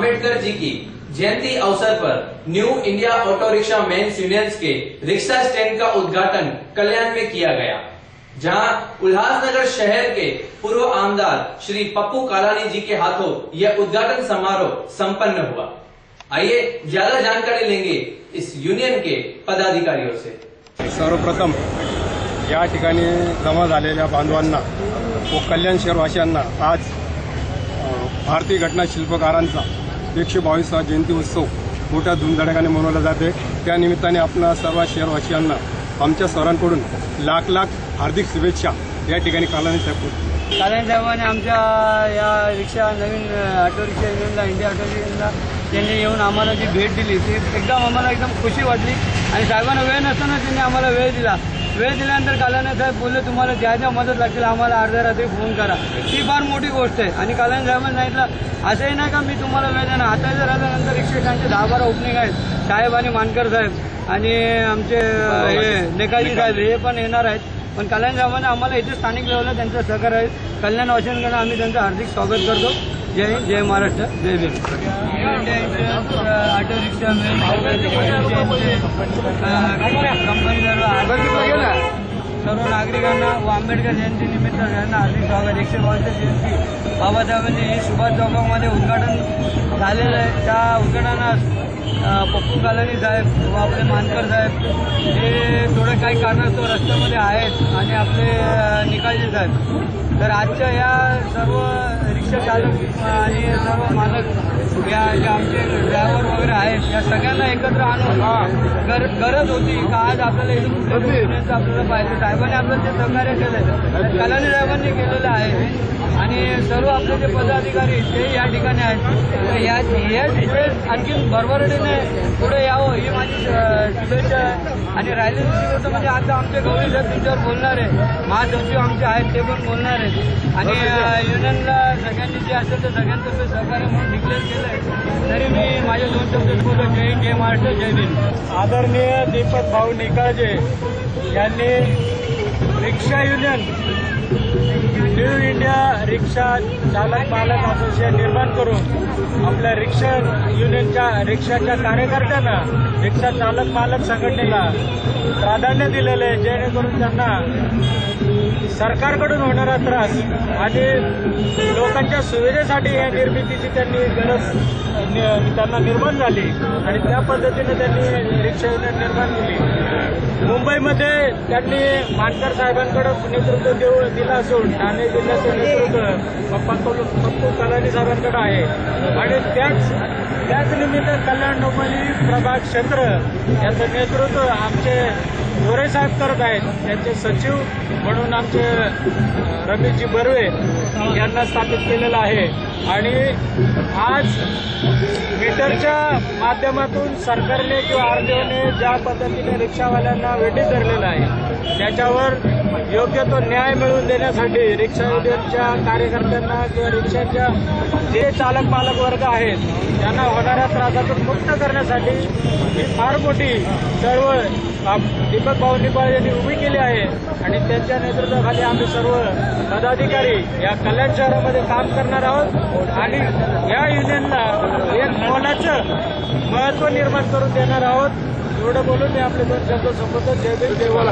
अंबेडकर जी की जयंती अवसर पर new India auto rickshaw men's unions के रिक्शा स्टैंड का उद्घाटन कल्याण में किया गया, जहां उल्लासनगर शहर के पूर्व आमदार श्री पप्पू कालानी जी के हाथों यह उद्घाटन समारोह संपन्न हुआ। आइए ज्यादा जानकारी लेंगे इस यूनियन के पदाधिकारियों से। सर्वप्रथम या ठिकाणी जमा झालेल्या बांधवांना व कल्याण शहरवासियांना आज भारतीय घटना शिल्पकारांचा 122वा जयंती उत्सव मोठ्या धूमधडाक्याने मनवला जाते। त्या निमित्ताने आपल्या सर्व शहरवासियांना आमच्या सरांकडून लाख लाख हार्दिक शुभेच्छा या ठिकाणी कालानी साहेबांनी आमच्या या रिक्षा नवीन ऑटो रिक्षा युनियनला इंडिया ऑटो युनियनला त्यांनी येऊन आम्हाला जी भेट दिली ती आम्हाला एकदम खुशी वाटली आणि साहेबांना वेळ नसताना त्यांनी आम्हाला वेळ दिला। वेळ दिल्यानंतर कालानी साहेब बोलले तुम्हाला ज्या ज्या मदत लागतील आम्हाला अर्ध्या रात्री फोन करा, ती फार मोठी गोष्ट आहे। आणि कालानी साहेबांनी सांगितलं असंही नाही का मी तुम्हाला वेळ देणार, आता जर आल्यानंतर रिक्षांचे 10-12 ओपनिंग आहेत, साहेब आणि मानकर साहेब आणि आमचे नेकाजी साहेब हे पण येणार आहेत। पण कल्याण साहेबांनी आम्हाला इथे स्थानिक लेवलला त्यांचं सहकार्य आहे। कल्याण वासियांकडे आम्ही त्यांचं हार्दिक स्वागत करतो। जय हिंद, जय महाराष्ट्र, जय भीम। ऑटो रिक्षा सर्व नागरिकांना व आंबेडकर जयंती निमित्त सगळ्यांना हार्दिक स्वागत। 122 जयंती बाबासाहेबांचे हे सुभाष चौकामध्ये उद्घाटन झालेलं आहे। त्या उद्घाटनात पप्पू कालानी साहेब व आपले मानकर साहेब हे थोडं काही कारणास्तव रस्त्यामध्ये आहेत आणि आपले निकालजी साहेब, तर आजच्या या सर्व रिक्षा चालक आणि सर्व मालक या जे आमचे ड्रायव्हर वगैरे आहेत या सगळ्यांना एकत्र आणून गरज होती का आज आपल्याला इथून कुठे आपल्याला पाहिजे। साहेबांनी आपल्याला ते सहकार्य केलं, कालानी साहेबांनी केलेलं आहे आणि सर्व आपले जे पदाधिकारी ते या ठिकाणी आहेत। इथे आणखी भरभराटीने पुढे यावं ही माझी शुभेच्छा आहे। आणि राहिलेली गोष्ट म्हणजे आता आमचे गौरी साहेब तुमच्यावर बोलणार आहे, महासचिव आमचे आहेत ते पण बोलणार आहेत आणि युनियनला सगळ्यांनी जे असेल तर सगळ्यांचं सहकार्य म्हणून डिक्लेअर केलं आहे। तरी मी माझे 2 शब्द बोलतो, जय हिंद, जय महाराष्ट्र, जय भीम। आदरणीय दीपक भाऊ निकाळजे यांनी रिक्षा युनियन न्यू इंडिया रिक्षा चालक मालक असोसिएशन निर्माण करून आपल्या रिक्षा युनियनच्या रिक्षाच्या कार्यकर्त्यांना रिक्षा चालक मालक संघटनेला प्राधान्य दिलेले आहे, जेणेकरून त्यांना सरकारकडून होणारा त्रास आणि लोकांच्या सुविधेसाठी या निर्मितीची त्यांनी गरज त्यांना निर्माण झाली आणि त्या पद्धतीने त्यांनी रिक्षा युनियन निर्माण केली। मुंबईमध्ये त्यांनी मानकर साहेबांकडे नेतृत्व दिलं असून ठाणे जिल्ह्याचं नेतृत्व पप्पू कालानी साहेबांकडे आहे आणि त्याच निमित्त कल्याण डोंबिवली प्रभाग क्षेत्र याचं नेतृत्व आमचे गोरे साहेब करत आहेत। त्यांचे सचिव म्हणून आमचे रमेशजी बर्वे यांना स्थापित केलेलं आहे आणि आज मीटरच्या माध्यमातून सरकारने किंवा आरटीओने ज्या पद्धतीने रिक्षावाल्यांना वेठीस धरलेलं आहे त्याच्यावर योग्य तो न्याय मिळवून देण्यासाठी रिक्षा युनियनच्या कार्यकर्त्यांना किंवा रिक्षाच्या जे चालक मालक वर्ग आहेत त्यांना होणाऱ्या त्रासातून मुक्त करण्यासाठी ही फार मोठी चळवळ दीपक भाऊ निकाळजे यांनी उभी केली आहे आणि त्यांच्या नेतृत्वाखाली आम्ही सर्व पदाधिकारी या कल्याण शहरामध्ये काम करणार आहोत आणि या युनियनला एक मोलाचं महत्त्व निर्माण करून देणार आहोत। एवढं बोलून मी आपले 2 शब्द संबोधन जय भीम, जय बोला।